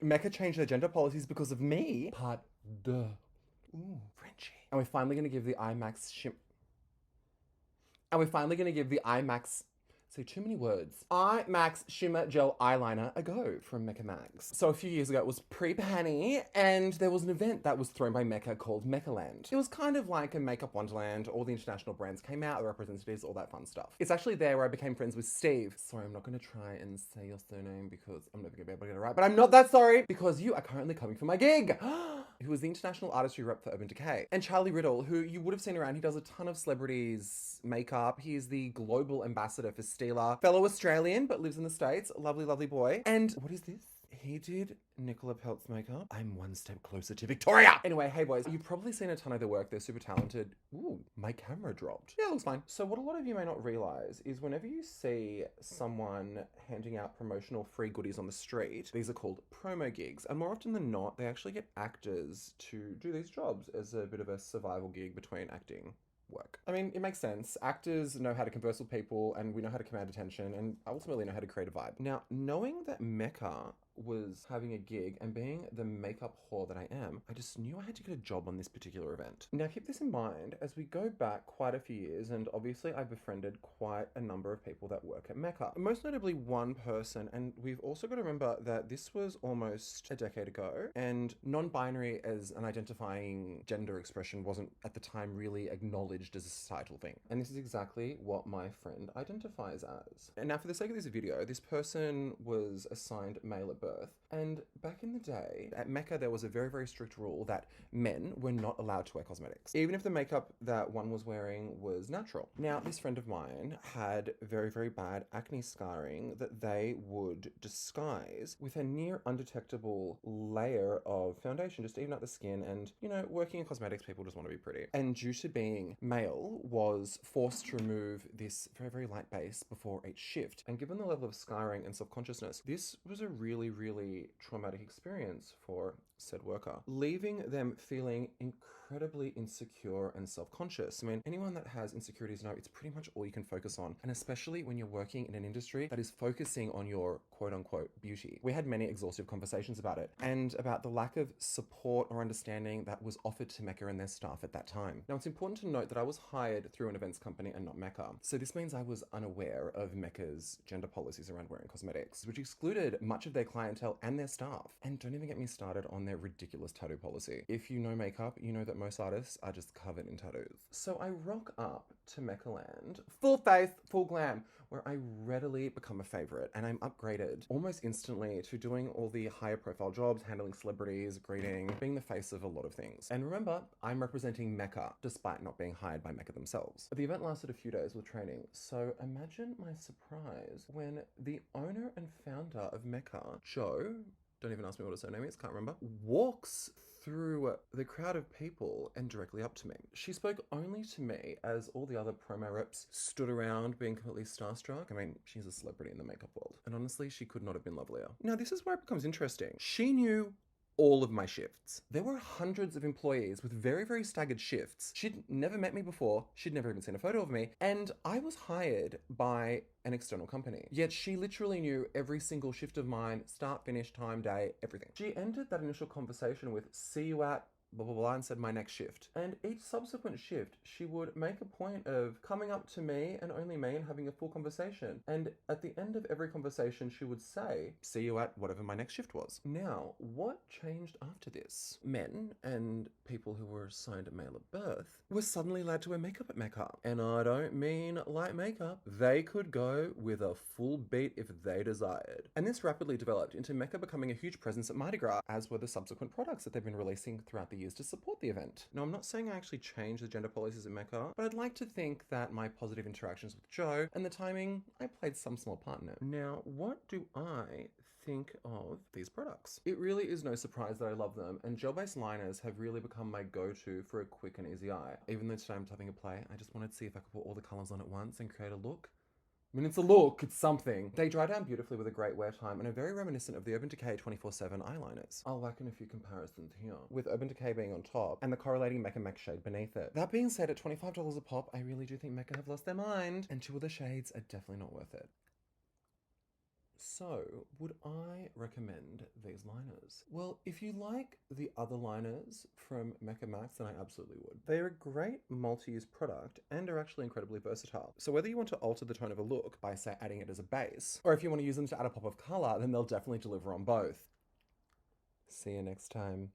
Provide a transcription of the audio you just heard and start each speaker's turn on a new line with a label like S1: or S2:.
S1: Mecca changed their gender policies because of me. Part the. Ooh, Frenchie. And we're finally going to give the IMAX shim. And we're finally going to give the IMAX. Say too many words. IMAX Shimmer Gel Eyeliner a go from Mecca Max. So a few years ago, it was pre-Panny, and there was an event that was thrown by Mecca called Meccaland. It was kind of like a makeup wonderland. All the international brands came out, the representatives, all that fun stuff. It's actually there where I became friends with Steve. Sorry, I'm not going to try and say your surname because I'm never going to be able to get it right, but I'm not that sorry because you are currently coming for my gig. Who was the international artistry rep for Urban Decay. And Charlie Riddle, who you would have seen around. He does a ton of celebrities' makeup. He is the global ambassador for Stila. Fellow Australian, but lives in the States. Lovely, lovely boy. And what is this? He did Nicola Pelt's makeup. I'm one step closer to Victoria. Anyway, hey boys, you've probably seen a ton of their work. They're super talented. Ooh, my camera dropped. Yeah, it looks fine. So what a lot of you may not realize is whenever you see someone handing out promotional free goodies on the street, these are called promo gigs. And more often than not, they actually get actors to do these jobs as a bit of a survival gig between acting work. I mean, it makes sense. Actors know how to converse with people and we know how to command attention and ultimately know how to create a vibe. Now, knowing that Mecca was having a gig and being the makeup whore that I am, I just knew I had to get a job on this particular event. Now, keep this in mind as we go back quite a few years, and obviously I've befriended quite a number of people that work at Mecca. Most notably one person, and we've also got to remember that this was almost a decade ago, and non-binary as an identifying gender expression wasn't at the time really acknowledged as a societal thing. And this is exactly what my friend identifies as. And now for the sake of this video, this person was assigned male at birth. And back in the day, at Mecca, there was a very, very strict rule that men were not allowed to wear cosmetics, even if the makeup that one was wearing was natural. Now, this friend of mine had very, very bad acne scarring that they would disguise with a near undetectable layer of foundation just to even out the skin. And, you know, working in cosmetics, people just want to be pretty. And due to being male, was forced to remove this very, very light base before each shift. And given the level of scarring and self-consciousness, this was a really, really traumatic experience for said worker, leaving them feeling incredibly insecure and self-conscious. I mean, anyone that has insecurities know it's pretty much all you can focus on, and especially when you're working in an industry that is focusing on your quote-unquote beauty. We had many exhaustive conversations about it, and about the lack of support or understanding that was offered to Mecca and their staff at that time. Now, it's important to note that I was hired through an events company and not Mecca, so this means I was unaware of Mecca's gender policies around wearing cosmetics, which excluded much of their clientele and their staff. And don't even get me started on their ridiculous tattoo policy. If you know makeup, you know that most artists are just covered in tattoos. So I rock up to Meccaland, full face, full glam, where I readily become a favorite, and I'm upgraded almost instantly to doing all the higher profile jobs, handling celebrities, greeting, being the face of a lot of things. And remember, I'm representing Mecca, despite not being hired by Mecca themselves. The event lasted a few days with training, so imagine my surprise when the owner and founder of Mecca, Joe, don't even ask me what his surname is, can't remember, walks through the crowd of people and directly up to me. She spoke only to me as all the other promo reps stood around being completely starstruck. I mean, she's a celebrity in the makeup world. And honestly, she could not have been lovelier. Now, this is where it becomes interesting. She knew all of my shifts. There were hundreds of employees with very, very staggered shifts. She'd never met me before. She'd never even seen a photo of me. And I was hired by an external company. Yet she literally knew every single shift of mine, start, finish, time, day, everything. She ended that initial conversation with, "See you at blah, blah, blah," and said my next shift. And each subsequent shift, she would make a point of coming up to me and only me and having a full conversation. And at the end of every conversation, she would say, "See you at whatever my next shift was." Now, what changed after this? Men and people who were assigned male at birth were suddenly allowed to wear makeup at Mecca. And I don't mean light makeup. They could go with a full beat if they desired. And this rapidly developed into Mecca becoming a huge presence at Mardi Gras, as were the subsequent products that they've been releasing throughout the years to support the event. Now, I'm not saying I actually changed the gender policies at Mecca, but I'd like to think that my positive interactions with Joe and the timing, I played some small part in it. Now, what do I think of these products? It really is no surprise that I love them, and gel-based liners have really become my go-to for a quick and easy eye. Even though today I'm tapping a play, I just wanted to see if I could put all the colors on at once and create a look. I mean, it's a look, it's something. They dry down beautifully with a great wear time and are very reminiscent of the Urban Decay 24/7 eyeliners. I'll whack in a few comparisons here, with Urban Decay being on top and the correlating Mecca Mech shade beneath it. That being said, at $25 a pop, I really do think Mecca have lost their mind, and two of the shades are definitely not worth it. So, would I recommend these liners? Well, if you like the other liners from Mecca Max, then I absolutely would. They're a great multi-use product and are actually incredibly versatile. So whether you want to alter the tone of a look by, say, adding it as a base, or if you want to use them to add a pop of color, then they'll definitely deliver on both. See you next time.